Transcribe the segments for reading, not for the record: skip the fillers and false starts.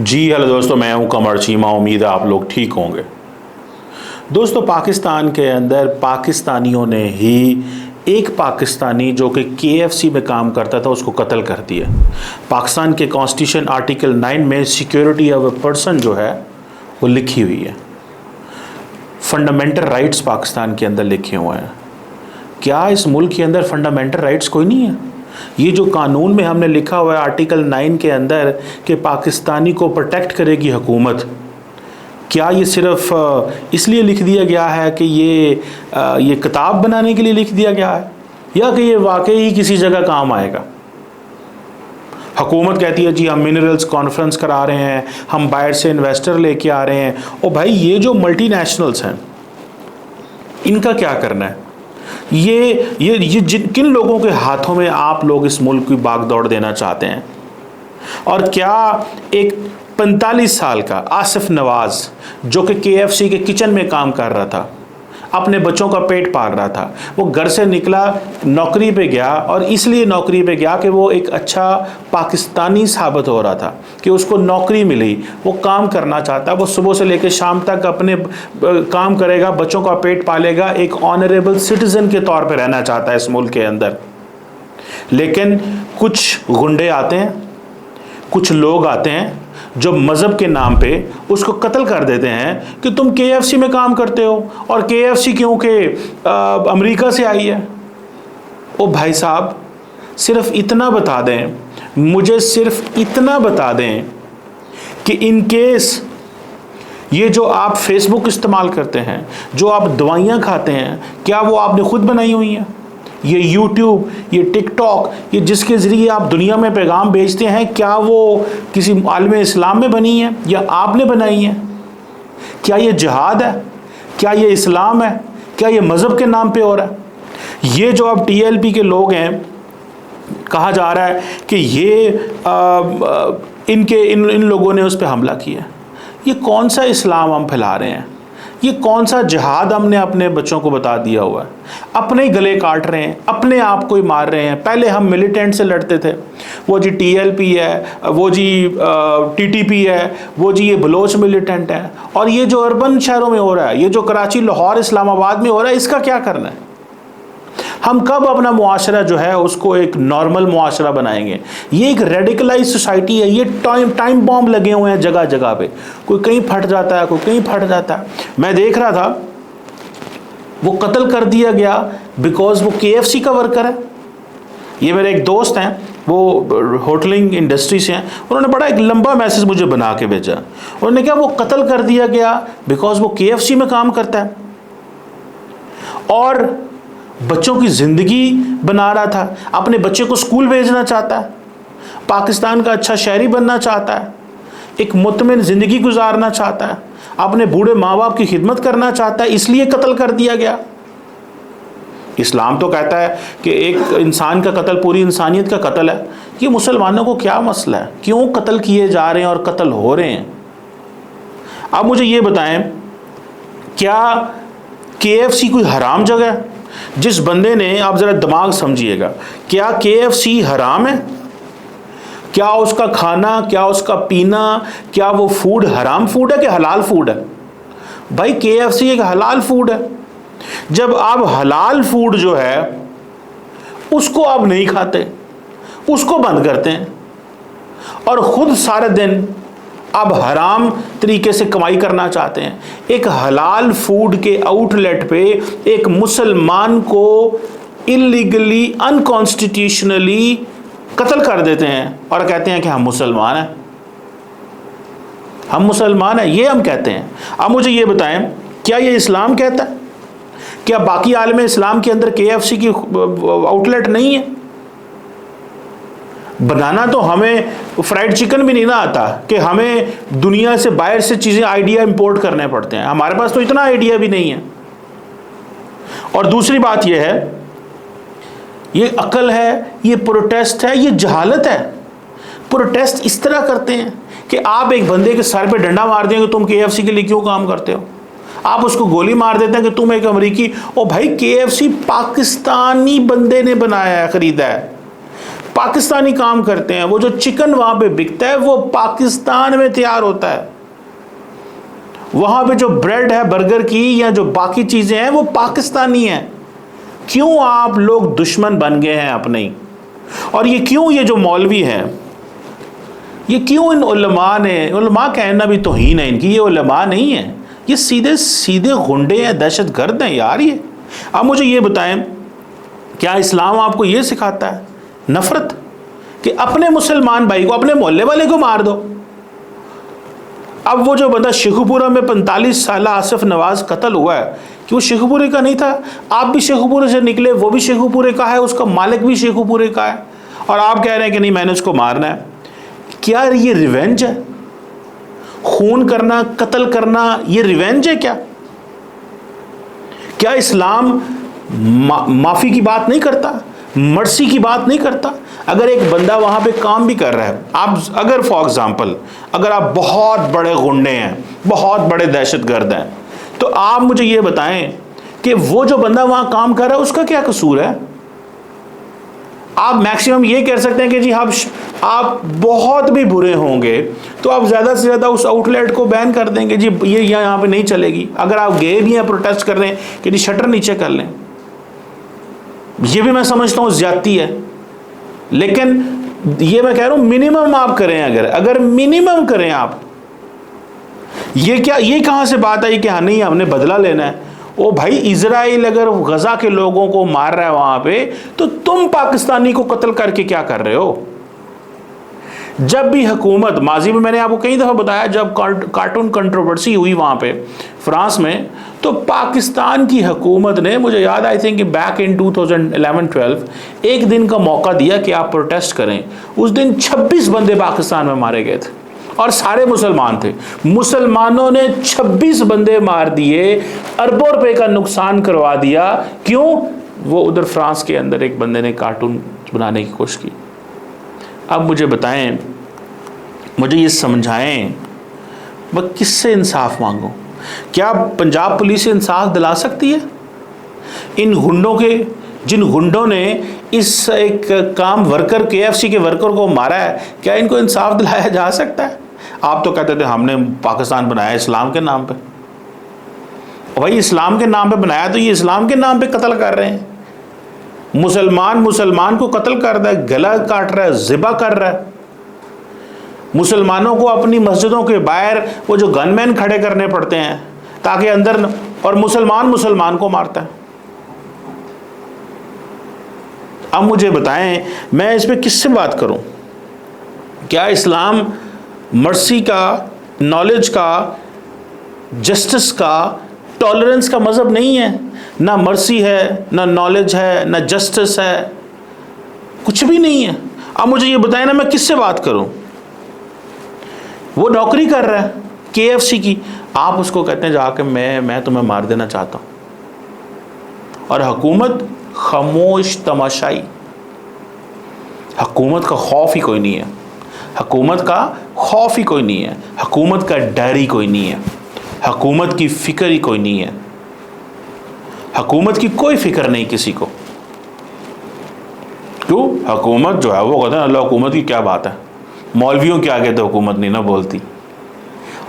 जी hello दोस्तों, मैं हूं कमर चीमा। उम्मीद है आप लोग ठीक होंगे। दोस्तों, पाकिस्तान के अंदर पाकिस्तानियों ने ही एक पाकिस्तानी जो कि केएफसी में काम करता था उसको कत्ल कर दिया। पाकिस्तान के कॉन्स्टिट्यूशन आर्टिकल 9 में सिक्योरिटी ऑफ ए पर्सन जो है वो लिखी हुई है। फंडामेंटल राइट्स पाकिस्तान के अंदर लिखे हुए हैं। क्या इस मुल्क के अंदर फंडामेंटल राइट्स कोई नहीं है? ये जो कानून में हमने लिखा हुआ है आर्टिकल 9 के अंदर कि पाकिस्तानी को प्रोटेक्ट करेगी हुकूमत, क्या ये सिर्फ इसलिए लिख दिया गया है कि ये किताब बनाने के लिए लिख दिया गया है, या कि ये वाकई ही किसी जगह काम आएगा? हुकूमत कहती है जी हम मिनरल्स कॉन्फ्रेंस करा रहे हैं, हम बाहर से इन्वेस्टर लेके आ रहे हैं। ओ भाई, ये जो मल्टीनेशनल्स हैं इनका क्या करना है? ये किन लोगों के हाथों में आप लोग इस मुल्क की बागदौड़ देना चाहते हैं? और क्या एक 45 साल का आसिफ नवाज जो कि केएफसी के किचन में काम कर रहा था, अपने बच्चों का पेट पाल रहा था, वो घर से निकला, नौकरी पे गया, और इसलिए नौकरी पे गया कि वो एक अच्छा पाकिस्तानी साबित हो रहा था कि उसको नौकरी मिली, वो काम करना चाहता, वो सुबह से लेकर शाम तक अपने काम करेगा, बच्चों का पेट पालेगा, एक ऑनरेबल सिटीजन के तौर पे रहना चाहता है इस मुल्क के अंदर। लेकिन कुछ गुंडे आते हैं, कुछ लोग आते हैं जो मज़हब के नाम पे उसको कत्ल कर देते हैं कि तुम केएफसी में काम करते हो, और केएफसी क्योंकि अमेरिका से आई है। ओ भाई साहब, सिर्फ इतना बता दें, मुझे सिर्फ इतना बता दें कि इन केस ये जो आप फेसबुक इस्तेमाल करते हैं, जो आप दवाइयाँ खाते हैं, क्या वो आपने खुद बनाई हुई हैं? ये यूट्यूब, ये टिकटॉक, ये जिसके ज़रिए आप दुनिया में पैगाम भेजते हैं, क्या वो किसी आलिम इस्लाम में बनी है या आपने बनाई है? क्या ये जिहाद है? क्या ये इस्लाम है? क्या ये मज़हब के नाम पे हो रहा है? ये जो अब टीएलपी के लोग हैं, कहा जा रहा है कि ये इन लोगों ने उस पर हमला किया। ये कौन सा इस्लाम हम फैला रहे हैं? ये कौन सा जिहाद हमने अपने बच्चों को बता दिया हुआ है? अपने ही गले काट रहे हैं, अपने आप को ही मार रहे हैं। पहले हम मिलिटेंट से लड़ते थे, वो जी टीएलपी है, वो जी टीटीपी है, वो जी ये बलोच मिलिटेंट है। और ये जो अर्बन शहरों में हो रहा है, ये जो कराची, लाहौर, इस्लामाबाद में हो रहा है, इसका क्या करना है? हम कब अपना मुआशरा जो है उसको एक नॉर्मल मुआशरा बनाएंगे? ये एक रेडिकलाइज सोसाइटी है। ये टाइम बॉम्ब लगे हुए हैं जगह जगह पे, कोई कहीं फट जाता है, कोई कहीं फट जाता है। मैं देख रहा था, वो कत्ल कर दिया गया बिकॉज वो केएफसी का वर्कर है। ये मेरे एक दोस्त हैं, वो होटलिंग इंडस्ट्री से हैं, उन्होंने बड़ा एक लंबा मैसेज मुझे बना के भेजा। उन्होंने कहा वो कत्ल कर दिया गया बिकॉज वो केएफसी में काम करता है और बच्चों की ज़िंदगी बना रहा था, अपने बच्चे को स्कूल भेजना चाहता है, पाकिस्तान का अच्छा शहरी बनना चाहता है, एक मुतमिन ज़िंदगी गुजारना चाहता है, अपने बूढ़े माँ बाप की खिदमत करना चाहता है, इसलिए कत्ल कर दिया गया। इस्लाम तो कहता है कि एक इंसान का कत्ल पूरी इंसानियत का कत्ल है। ये मुसलमानों को क्या मसला है? क्यों कत्ल किए जा रहे हैं और कत्ल हो रहे हैं? अब मुझे ये बताएं, क्या केएफसी कोई हराम जगह है? जिस बंदे ने, आप ज़रा दिमाग समझिएगा, क्या केएफसी हराम है? क्या उसका खाना, क्या उसका पीना, क्या वो फूड हराम फूड है कि हलाल फूड है? भाई, केएफसी एक हलाल फूड है। जब आप हलाल फूड जो है उसको आप नहीं खाते, उसको बंद करते हैं, और ख़ुद सारे दिन अब हराम तरीके से कमाई करना चाहते हैं, एक हलाल फूड के आउटलेट पे एक मुसलमान को इलीगली, अनकॉन्स्टिट्यूशनली कत्ल कर देते हैं और कहते हैं कि हम मुसलमान हैं, हम मुसलमान हैं, ये हम कहते हैं। अब मुझे ये बताएं, क्या ये इस्लाम कहता है? क्या बाकी आलम इस्लाम के अंदर केएफसी की आउटलेट नहीं है? बनाना तो हमें फ्राइड चिकन भी नहीं ना आता कि हमें दुनिया से, बाहर से चीज़ें, आइडिया इंपोर्ट करने पड़ते हैं। हमारे पास तो इतना आइडिया भी नहीं है। और दूसरी बात यह है, ये अकल है, ये प्रोटेस्ट है, ये जहालत है। प्रोटेस्ट इस तरह करते हैं कि आप एक बंदे के सर पे डंडा मार देंगे, तुम केएफसी के लिए क्यों काम करते हो? आप उसको गोली मार देते हैं कि तुम एक अमेरिकी। ओ भाई, केएफसी पाकिस्तानी बंदे ने बनाया है, खरीदा है। पाकिस्तानी काम करते हैं। वो जो चिकन वहां पे बिकता है वो पाकिस्तान में तैयार होता है। वहां पे जो ब्रेड है बर्गर की या जो बाकी चीजें हैं वो पाकिस्तानी है। क्यों आप लोग दुश्मन बन गए हैं अपने ही? और ये क्यों, ये जो मौलवी हैं, ये क्यों इन उलमा ने, उलमा कहना भी तौहीन है इनकी, ये उलमा नहीं है, ये सीधे सीधे गुंडे हैं, दहशत गर्द हैं यार ये। अब मुझे ये बताएं, क्या इस्लाम आपको ये सिखाता है नफरत, कि अपने मुसलमान भाई को, अपने मोहल्ले वाले को मार दो? अब वो जो बंदा शेखुपुरा में 45 साल आसिफ नवाज कत्ल हुआ है, कि वो शेखुपुरे का नहीं था? आप भी शेखुपुरे से निकले, वो भी शेखुपुरे का है, उसका मालिक भी शेखुपुरे का है, और आप कह रहे हैं कि नहीं मैंने उसको मारना है। क्या ये रिवेंज है? खून करना, कत्ल करना, ये रिवेंज है क्या? क्या इस्लाम माफी की बात नहीं करता, मर्सी की बात नहीं करता? अगर एक बंदा वहां पे काम भी कर रहा है, आप अगर फॉर एग्जांपल अगर आप बहुत बड़े गुंडे हैं, बहुत बड़े दहशतगर्द हैं, तो आप मुझे ये बताएं कि वो जो बंदा वहां काम कर रहा है उसका क्या कसूर है? आप मैक्सिमम ये कह सकते हैं कि जी आप बहुत भी बुरे होंगे तो आप ज़्यादा से ज़्यादा उस आउटलेट को बैन कर देंगे, जी ये यहाँ पे नहीं चलेगी। अगर आप गए भी हैं, प्रोटेस्ट कर रहे हैं कि जी शटर नीचे कर लें, ये भी मैं समझता हूँ ज्यादती है, लेकिन ये मैं कह रहा हूँ मिनिमम आप करें। अगर मिनिमम करें आप, ये क्या, ये कहाँ से बात आई कि हाँ नहीं हमने बदला लेना है? ओ भाई, इजराइल अगर गजा के लोगों को मार रहा है वहां पे, तो तुम पाकिस्तानी को कत्ल करके क्या कर रहे हो? जब भी हुकूमत, माजी में मैंने आपको कई दफा बताया, जब कार्टून कंट्रोवर्सी हुई वहां पे फ्रांस में, तो पाकिस्तान की हुकूमत ने, मुझे याद आई थिंक बैक इन 2011-12 एक दिन का मौका दिया कि आप प्रोटेस्ट करें। उस दिन 26 बंदे पाकिस्तान में मारे गए थे और सारे मुसलमान थे। मुसलमानों ने 26 बंदे मार दिए, अरबों रुपए का नुकसान करवा दिया। क्यों? वो उधर फ्रांस के अंदर एक बंदे ने कार्टून बनाने की कोशिश की। अब मुझे बताएं, मुझे ये समझाएं, मैं किससे इंसाफ मांगूं? क्या पंजाब पुलिस इंसाफ दिला सकती है इन गुंडों के, जिन गुंडों ने इस एक काम वर्कर, KFC के वर्कर को मारा है? क्या इनको इंसाफ दिलाया जा सकता है? आप तो कहते थे हमने पाकिस्तान बनाया इस्लाम के नाम पे। भाई इस्लाम के नाम पे बनाया, तो ये इस्लाम के नाम पे कत्ल कर रहे हैं। मुसलमान को कत्ल कर रहा है, गला काट रहा है, ज़िबा कर रहा है। मुसलमानों को अपनी मस्जिदों के बाहर वो जो गनमैन खड़े करने पड़ते हैं ताकि अंदर, और मुसलमान को मारता है। अब मुझे बताएं, मैं इस पे किससे बात करूं? क्या इस्लाम मर्सी का, नॉलेज का, जस्टिस का, टॉलरेंस का मजहब नहीं है? ना मर्सी है, ना नॉलेज है, ना जस्टिस है, कुछ भी नहीं है। अब मुझे ये बताएं ना, मैं किससे बात करूं? वो नौकरी कर रहा है KFC की, आप उसको कहते हैं जाके मैं तुम्हें मार देना चाहता हूं, और हुकूमत खामोश तमाशाई। हुकूमत का खौफ ही कोई नहीं है, हुकूमत का खौफ ही कोई नहीं है, हुकूमत का डर ही कोई नहीं है, हुकूमत की फिक्र ही कोई नहीं है, हुकूमत की कोई फिक्र नहीं किसी को। क्यों? हुकूमत जो है वो कहते हैं अल्लाह, हुकूमत की क्या बात है, मौलवियों के आगे तो हुकूमत नहीं ना बोलती।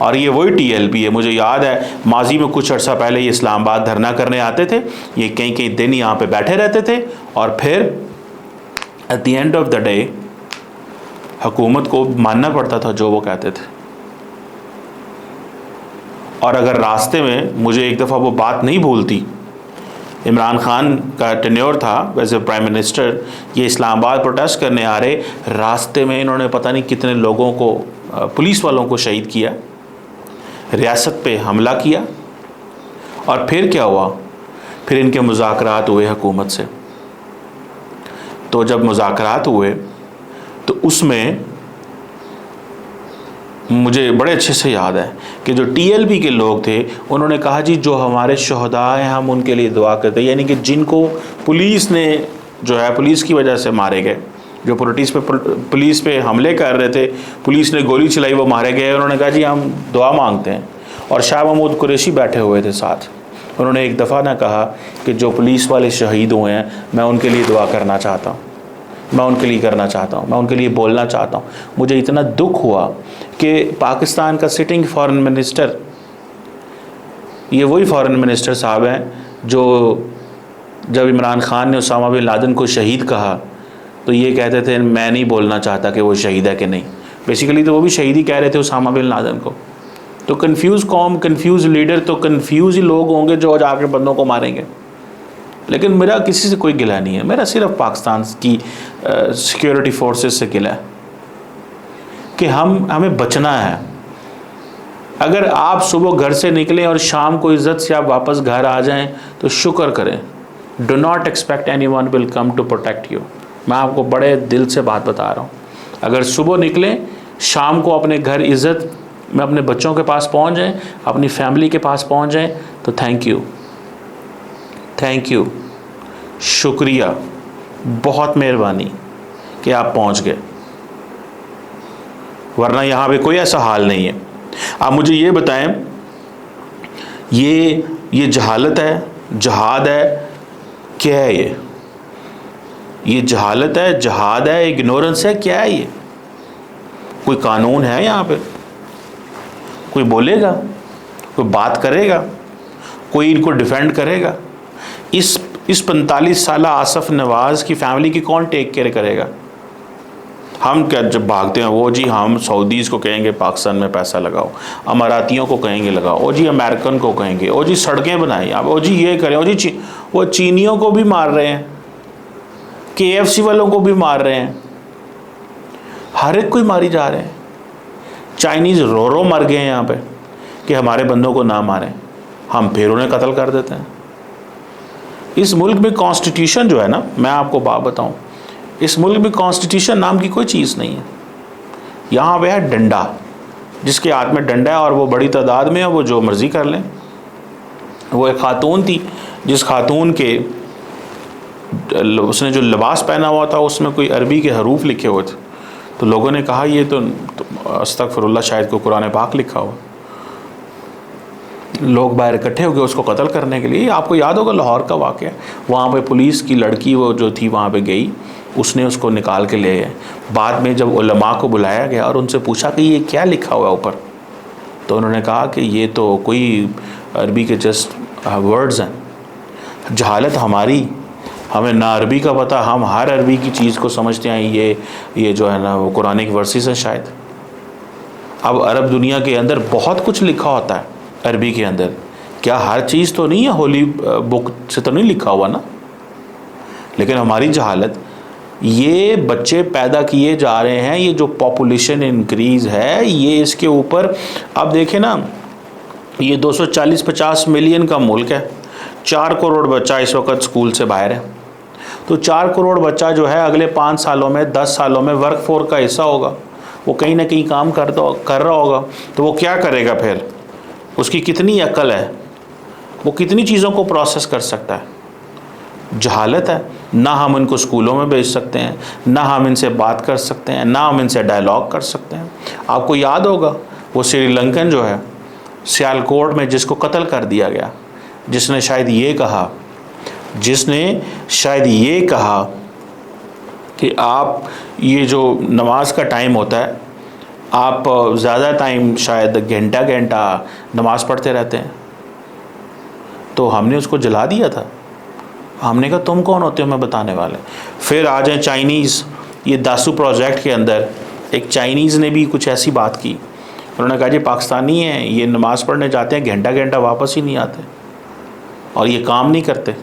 और ये वही TLP है। मुझे याद है माजी में कुछ अर्सा पहले ये इस्लामाबाद धरना करने आते थे, ये कई कई दिन यहाँ पे बैठे रहते थे, और फिर at the end of the day हुकूमत को मानना पड़ता था जो वो कहते थे। और अगर रास्ते में, मुझे एक दफ़ा वो बात नहीं भूलती, इमरान खान का टेन्योर था वैसे प्राइम मिनिस्टर, ये इस्लामाबाद प्रोटेस्ट करने आ रहे, रास्ते में इन्होंने पता नहीं कितने लोगों को, पुलिस वालों को शहीद किया, रियासत पे हमला किया। और फिर क्या हुआ? फिर इनके मुज़ाकरात हुए हुकूमत से। तो जब मुज़ाकरात हुए तो उसमें मुझे बड़े अच्छे से याद है कि जो TLP के लोग थे उन्होंने कहा जी जो हमारे शहदा हैं हम उनके लिए दुआ करते हैं, यानी कि जिनको पुलिस ने जो है, पुलिस की वजह से मारे गए, जो पुलिस पे हमले कर रहे थे, पुलिस ने गोली चलाई, वो मारे गए। उन्होंने कहा जी हम दुआ मांगते हैं। और शाह महमूद कुरैशी बैठे हुए थे साथ, उन्होंने एक दफ़ा ना कहा कि जो पुलिस वाले शहीद हुए हैं मैं उनके लिए दुआ करना चाहता हूँ। मैं उनके लिए करना चाहता हूँ, मैं उनके लिए बोलना चाहता हूँ। मुझे इतना दुख हुआ कि पाकिस्तान का सिटिंग फॉरेन मिनिस्टर, ये वही फॉरेन मिनिस्टर साहब हैं जो जब इमरान खान ने उसामा बिन लादेन को शहीद कहा तो ये कहते थे मैं नहीं बोलना चाहता कि वो शहीद है कि नहीं। बेसिकली तो वो भी शहीद ही कह रहे थे उसामा बिन लादेन को। तो कंफ्यूज कौम, कंफ्यूज लीडर, तो कंफ्यूज ही लोग होंगे जो जाके बंदों को मारेंगे। लेकिन मेरा किसी से कोई गिला नहीं है, मेरा सिर्फ पाकिस्तान की सिक्योरिटी फोर्सेस से गिला है कि हमें बचना है। अगर आप सुबह घर से निकलें और शाम को इज़्ज़त से आप वापस घर आ जाएं तो शुक्र करें। Do not expect anyone will come to protect you. मैं आपको बड़े दिल से बात बता रहा हूँ। अगर सुबह निकलें, शाम को अपने घर इज़्ज़त में अपने बच्चों के पास पहुँच जाएं, अपनी फैमिली के पास पहुँच जाएं, तो थैंक यू, थैंक यू, शुक्रिया, बहुत मेहरबानी कि आप पहुँच गए, वरना यहाँ पे कोई ऐसा हाल नहीं है। आप मुझे ये बताएं, ये जहालत है, जहाद है, क्या है ये जहालत है, जहाद है, इग्नोरेंस है, क्या है ये? कोई कानून है यहाँ पे? कोई बोलेगा, कोई बात करेगा, कोई इनको डिफेंड करेगा? इस 45 साल आसफ नवाज़ की फैमिली की कौन टेक केयर करेगा? हम क्या जब भागते हैं, वो जी हम सऊदीज़ को कहेंगे पाकिस्तान में पैसा लगाओ, अमारातियों को कहेंगे लगाओ, ओ जी अमेरिकन को कहेंगे, ओ जी सड़कें बनाएं आप, ओ जी ये करें, ओ जी वो चीनियों को भी मार रहे हैं, KFC वालों को भी मार रहे हैं, हर एक कोई मारी जा रहे हैं। चाइनीज़ रो मर गए हैं यहाँ पे कि हमारे बंदों को ना मारें, हम फिर उन्हें कत्ल कर देते हैं। इस मुल्क में कॉन्स्टिट्यूशन जो है ना, मैं आपको बात बताऊँ, इस मुल्क में कॉन्स्टिट्यूशन नाम की कोई चीज़ नहीं है। यहाँ पे है डंडा, जिसके हाथ में डंडा है और वो बड़ी तादाद में है, वो जो मर्ज़ी कर लें। वो एक खातून थी, जिस खातून के उसने जो लिबास पहना हुआ था उसमें कोई अरबी के हरूफ लिखे हुए थे, तो लोगों ने कहा ये तो अस्तगफिरुल्लाह, शायद को कुरान पाक लिखा हुआ। लोग बाहर इकट्ठे हो गए उसको कत्ल करने के लिए। आपको याद होगा लाहौर का वाक़या, वहाँ पे पुलिस की लड़की वो जो थी वहाँ पे गई, उसने उसको निकाल के ले गए। बाद में जब उलमा को बुलाया गया और उनसे पूछा कि ये क्या लिखा हुआ है ऊपर, तो उन्होंने कहा कि ये तो कोई अरबी के जस्ट वर्ड्स हैं। जहालत हमारी, हमें ना अरबी का पता, हम हर अरबी की चीज़ को समझते हैं ये जो है ना वो कुरानिक वर्सेस हैं शायद। अब अरब दुनिया के अंदर बहुत कुछ लिखा होता है अरबी के अंदर, क्या हर चीज़ तो नहीं है होली बुक से तो नहीं लिखा हुआ ना। लेकिन हमारी जहालत, ये बच्चे पैदा किए जा रहे हैं, ये जो पॉपुलेशन इंक्रीज़ है, ये इसके ऊपर अब देखें ना, ये 240-50 मिलियन का मुल्क है, 4 करोड़ बच्चा इस वक्त स्कूल से बाहर है। तो 4 करोड़ बच्चा जो है अगले 5 सालों में, 10 सालों में वर्क फोर्स का हिस्सा होगा, वो कहीं ना कहीं काम कर रहा होगा। तो वो क्या करेगा फिर? उसकी कितनी अक्ल है, वो कितनी चीज़ों को प्रोसेस कर सकता है? जहालत है। ना हम इनको स्कूलों में भेज सकते हैं, ना हम इनसे बात कर सकते हैं, ना हम इनसे डायलॉग कर सकते हैं। आपको याद होगा वो श्रीलंकन जो है सियालकोट में जिसको कत्ल कर दिया गया, जिसने शायद ये कहा कि आप ये जो नमाज का टाइम होता है, आप ज़्यादा टाइम शायद घंटा नमाज़ पढ़ते रहते हैं, तो हमने उसको जला दिया था। हमने कहा तुम कौन होते हो मैं बताने वाले। फिर आ जाए चाइनीज़, ये दासू प्रोजेक्ट के अंदर एक चाइनीज़ ने भी कुछ ऐसी बात की। उन्होंने कहा जी पाकिस्तानी हैं, ये नमाज़ पढ़ने जाते हैं, घंटा वापस ही नहीं आते और ये काम नहीं करते,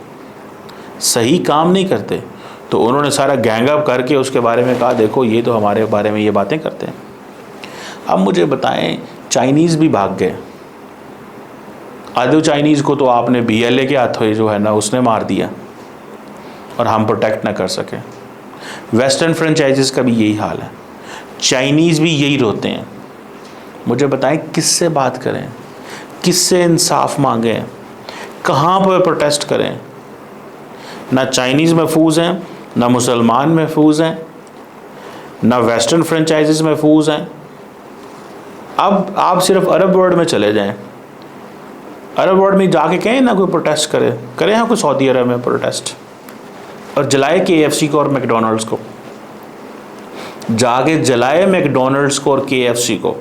सही काम नहीं करते। तो उन्होंने सारा गैंग अप करके उसके बारे में कहा देखो ये तो हमारे बारे में ये बातें करते हैं। अब मुझे बताएं, चाइनीज़ भी भाग गए। आधे चाइनीज़ को तो आपने BLA के हाथों जो है ना उसने मार दिया और हम प्रोटेक्ट ना कर सके। वेस्टर्न फ्रेंचाइजीज़ का भी यही हाल है, चाइनीज़ भी यही रोते हैं। मुझे बताएं किससे बात करें, किससे इंसाफ मांगें, कहाँ पर प्रोटेस्ट करें? ना चाइनीज़ महफूज हैं, ना मुसलमान महफूज हैं, ना वेस्टर्न फ्रेंचाइजीज़ महफूज हैं। अब आप सिर्फ अरब वर्ल्ड में चले जाएं, अरब वर्ल्ड में जाके कहें ना कोई प्रोटेस्ट करे हाँ कोई सऊदी अरब में प्रोटेस्ट और जलाए KFC को और मैकडोनल्ड्स को। जाके जलाए मैकडोनल्ड्स को और KFC को,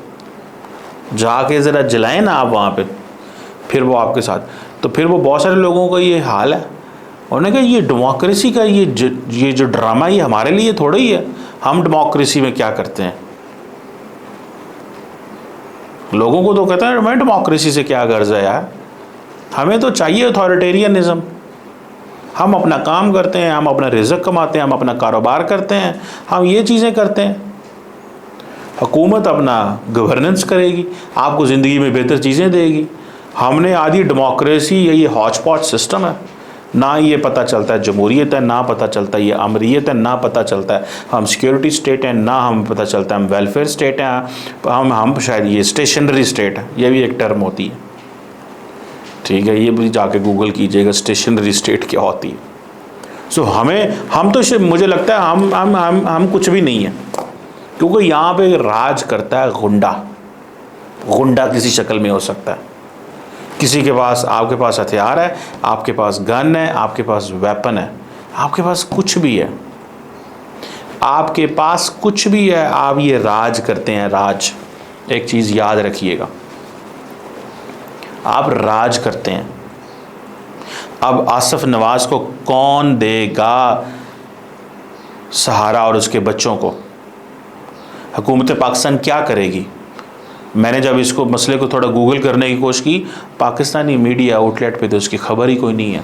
जाके ज़रा जलाएं ना आप वहाँ पे, फिर वो आपके साथ। तो फिर वो बहुत सारे लोगों का ये हाल है। उन्होंने कहा ये डेमोक्रेसी का ये जो ड्रामा ये हमारे लिए थोड़ा ही है, हम डेमोक्रेसी में क्या करते हैं। लोगों को तो कहते हैं मैं डेमोक्रेसी से क्या गर्ज है यार, हमें तो चाहिए अथॉरिटेरियनिज्म। हम अपना काम करते हैं, हम अपना रिज़्क कमाते हैं, हम अपना कारोबार करते हैं, हम ये चीज़ें करते हैं। हुकूमत अपना गवर्नेंस करेगी, आपको ज़िंदगी में बेहतर चीज़ें देगी। हमने आधी डेमोक्रेसी ये हॉच पॉच सिस्टम है, ना ये पता चलता है जमहूरियत है, ना पता चलता है ये अमरीयत है, ना पता चलता है हम सिक्योरिटी स्टेट हैं, ना हम पता चलता है हम वेलफेयर स्टेट हैं, हम शायद ये स्टेशनरी स्टेट है, ये भी एक टर्म होती है। ठीक है, ये भी जाके गूगल कीजिएगा स्टेशनरी स्टेट क्या होती है। सो हम तो मुझे लगता है हम कुछ भी नहीं है, क्योंकि यहाँ पे राज करता है गुंडा किसी शक्ल में हो सकता है। किसी के पास, आपके पास हथियार है, आपके पास गन है, आपके पास वेपन है, आपके पास कुछ भी है, आपके पास कुछ भी है, आप ये राज करते हैं। राज, एक चीज़ याद रखिएगा, आप राज करते हैं। अब आसिफ नवाज को कौन देगा सहारा और उसके बच्चों को? हुकूमत पाकिस्तान क्या करेगी? मैंने जब इसको मसले को थोड़ा गूगल करने की कोशिश की, पाकिस्तानी मीडिया आउटलेट पे तो उसकी खबर ही कोई नहीं है।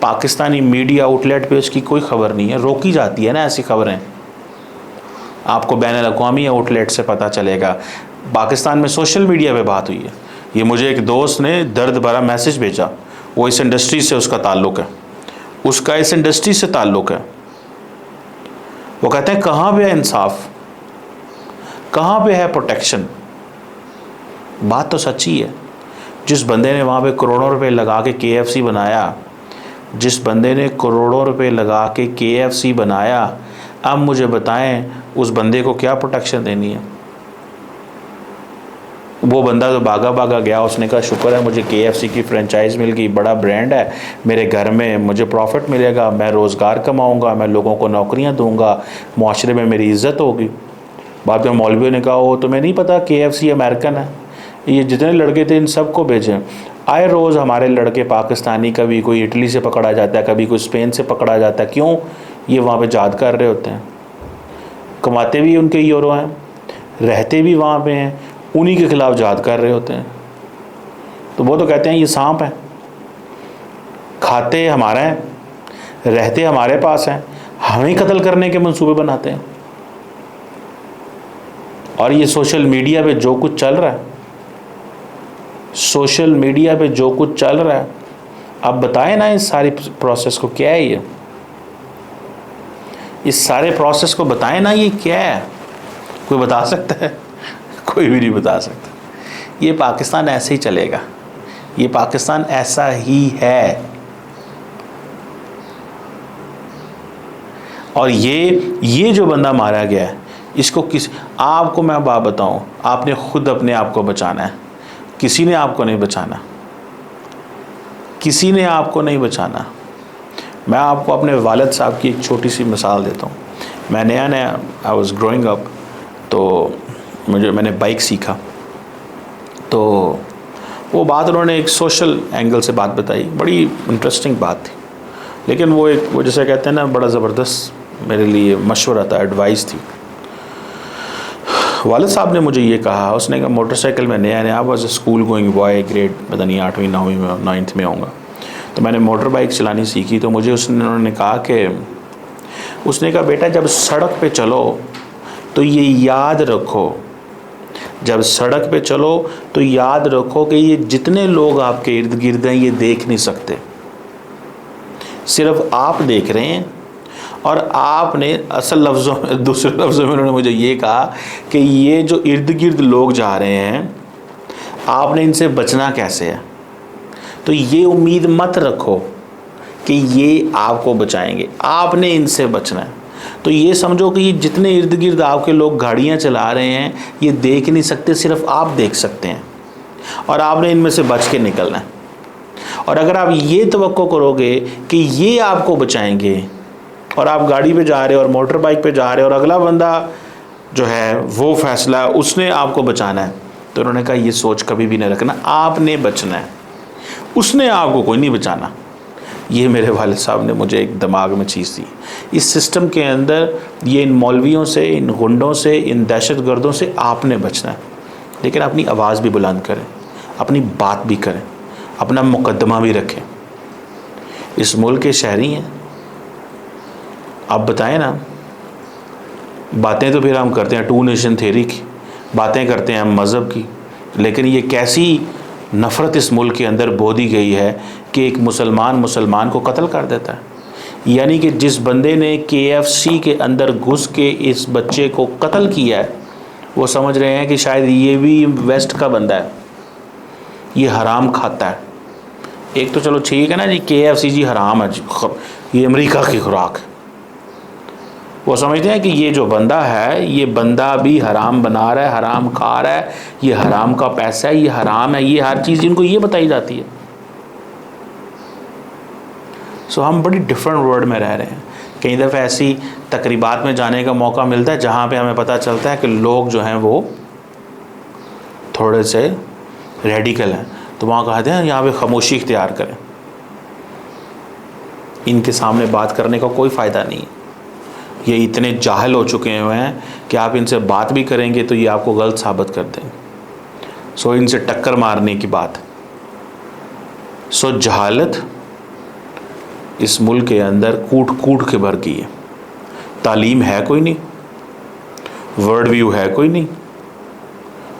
पाकिस्तानी मीडिया आउटलेट पे उसकी कोई खबर नहीं है, रोकी जाती है ना ऐसी खबरें। आपको बैनुल-अक़वामी आउटलेट से पता चलेगा। पाकिस्तान में सोशल मीडिया पे बात हुई है। ये मुझे एक दोस्त ने दर्द भरा मैसेज भेजा, वो इस इंडस्ट्री से उसका ताल्लुक़ है, उसका इस इंडस्ट्री से ताल्लुक़ है। वो कहते हैं कहाँ पे है इंसाफ, कहाँ पे है प्रोटेक्शन? बात तो सच्ची है। जिस बंदे ने वहाँ पे करोड़ों रुपए लगा के KFC बनाया, जिस बंदे ने करोड़ों रुपए लगा के KFC बनाया, अब मुझे बताएं उस बंदे को क्या प्रोटेक्शन देनी है? वो बंदा तो भागा गया, उसने कहा शुक्र है मुझे KFC की फ्रेंचाइज मिल गई, बड़ा ब्रांड है, मेरे घर में मुझे प्रॉफिट मिलेगा, मैं रोज़गार कमाऊंगा, मैं लोगों को नौकरियां दूंगा, माशरे में मेरी इज़्ज़त होगी। बाद में मौलवियों ने कहा वो तुम्हें नहीं पता KFC अमेरिकन है, ये जितने लड़के थे इन सबको भेजें। आए रोज़ हमारे लड़के पाकिस्तानी, कभी कोई इटली से पकड़ा जाता है, कभी कोई स्पेन से पकड़ा जाता है। क्यों? ये वहाँ पे जाद कर रहे होते हैं, कमाते भी उनके यूरो हैं, रहते भी वहाँ पे हैं, उन्हीं के खिलाफ जाद कर रहे होते हैं। तो वो तो कहते हैं ये सांप है, खाते हमारा है, रहते हमारे पास हैं, हमें कत्ल करने के मंसूबे बनाते हैं। और ये सोशल मीडिया पे जो कुछ चल रहा है, सोशल मीडिया पे जो कुछ चल रहा है, आप बताएं ना इस सारी प्रोसेस को क्या है? ये इस सारे प्रोसेस को बताएं ना, ये क्या है? कोई बता सकता है? कोई भी नहीं बता सकता। ये पाकिस्तान ऐसे ही चलेगा, ये पाकिस्तान ऐसा ही है। और ये जो बंदा मारा गया है, इसको आपको मैं बात बताऊं, आपने खुद अपने आप को बचाना है, किसी ने आपको नहीं बचाना, किसी ने आपको नहीं बचाना। मैं आपको अपने वालिद साहब की एक छोटी सी मिसाल देता हूँ। मैं नया आई वाज ग्रोइंग अप, तो मैंने बाइक सीखा, तो वो बात उन्होंने एक सोशल एंगल से बात बताई, बड़ी इंटरेस्टिंग बात थी, लेकिन वो जैसे कहते हैं ना, बड़ा ज़बरदस्त मेरे लिए मशवरा था, एडवाइस थी। वालिद साहब ने मुझे ये कहा, उसने कहा मोटरसाइकिल में नया was school going boy, grade पता नहीं 8वीं 9वीं में 9th में होगा, तो मैंने मोटर बाइक चलानी सीखी। तो मुझे उन्होंने कहा बेटा जब सड़क पे चलो तो ये याद रखो, जब सड़क पे चलो तो याद रखो कि ये जितने लोग आपके इर्द गिर्द हैं ये देख नहीं सकते, सिर्फ आप देख रहे हैं। और आपने असल लफ्ज़ों में, दूसरे लफ्ज़ों में उन्होंने मुझे ये कहा कि ये जो इर्द गिर्द लोग जा रहे हैं, आपने इनसे बचना कैसे है। तो ये उम्मीद मत रखो कि ये आपको बचाएंगे, आपने इनसे बचना है। तो ये समझो कि ये जितने इर्द गिर्द आपके लोग गाड़ियाँ चला रहे हैं ये देख नहीं सकते, सिर्फ आप देख सकते हैं, और आपने इनमें से बच के निकलना है। और अगर आप ये तवक्को करोगे कि ये आपको बचाएंगे, और आप गाड़ी पे जा रहे हो और मोटर बाइक पे जा रहे हो और अगला बंदा जो है वो फैसला उसने आपको बचाना है, तो उन्होंने कहा ये सोच कभी भी नहीं रखना, आपने बचना है, उसने आपको कोई नहीं बचाना। ये मेरे वालिद साहब ने मुझे एक दिमाग में चीज़ दी। इस सिस्टम के अंदर ये इन मौलवियों से, इन गुंडों से, इन दहशतगर्दों से आपने बचना है, लेकिन अपनी आवाज़ भी बुलंद करें, अपनी बात भी करें, अपना मुकदमा भी रखें। इस मुल्क के शहरी हैं, आप बताएं ना। बातें तो फिर हम करते हैं टू नेशन थ्योरी की, बातें करते हैं हम मज़हब की, लेकिन ये कैसी नफ़रत इस मुल्क के अंदर बो दी गई है कि एक मुसलमान को कत्ल कर देता है। यानी कि जिस बंदे ने KFC के अंदर घुस के इस बच्चे को कत्ल किया है, वो समझ रहे हैं कि शायद ये भी वेस्ट का बंदा है, ये हराम खाता है। एक तो चलो ठीक है ना जी, KFC जी हराम है जी, ये अमेरिका की खुराक है। वो समझते हैं कि ये जो बंदा है, ये बंदा भी हराम बना रहा है, हराम खा रहा है, ये हराम का पैसा है, ये हराम है, ये हर चीज़ इनको ये बताई जाती है। सो हम बड़ी डिफरेंट वर्ल्ड में रह रहे हैं। कई दफ़ा ऐसी तकरीबात में जाने का मौका मिलता है जहाँ पे हमें पता चलता है कि लोग जो हैं वो थोड़े से रेडिकल हैं, तो वहाँ कहते हैं यहाँ पे खामोशी इख्तियार करें, इनके सामने बात करने का कोई फ़ायदा नहीं है। ये इतने जाहिल हो चुके हुए हैं कि आप इनसे बात भी करेंगे तो ये आपको गलत साबित कर देंगे। सो इनसे टक्कर मारने की बात। सो जहालत इस मुल्क के अंदर कूट कूट के भर गई है। तालीम है कोई नहीं, वर्ल्ड व्यू है कोई नहीं,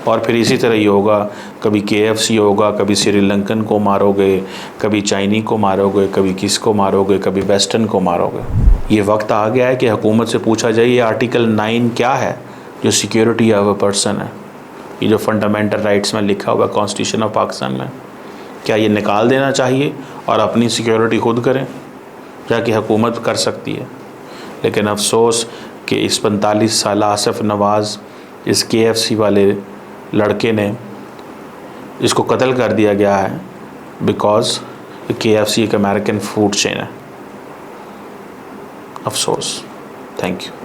और फिर इसी तरह ही होगा। कभी KFC होगा, कभी श्रीलंकन को मारोगे, कभी चाइनी को मारोगे, कभी किसको मारोगे, कभी वेस्टर्न को मारोगे। ये वक्त आ गया है कि हुकूमत से पूछा जाए ये आर्टिकल 9 क्या है, जो सिक्योरिटी ऑफ अ पर्सन है, ये जो फंडामेंटल राइट्स में लिखा हुआ है कॉन्स्टिट्यूशन ऑफ पाकिस्तान में, क्या ये निकाल देना चाहिए और अपनी सिक्योरिटी खुद करें, जाकि हुकूमत कर सकती है। लेकिन अफसोस कि इस 45 साल आसिफ नवाज़, इस KFC वाले लड़के ने इसको कत्ल कर दिया गया है बिकॉज KFC एक अमेरिकन फूड चेन है। अफसोस। Thank you.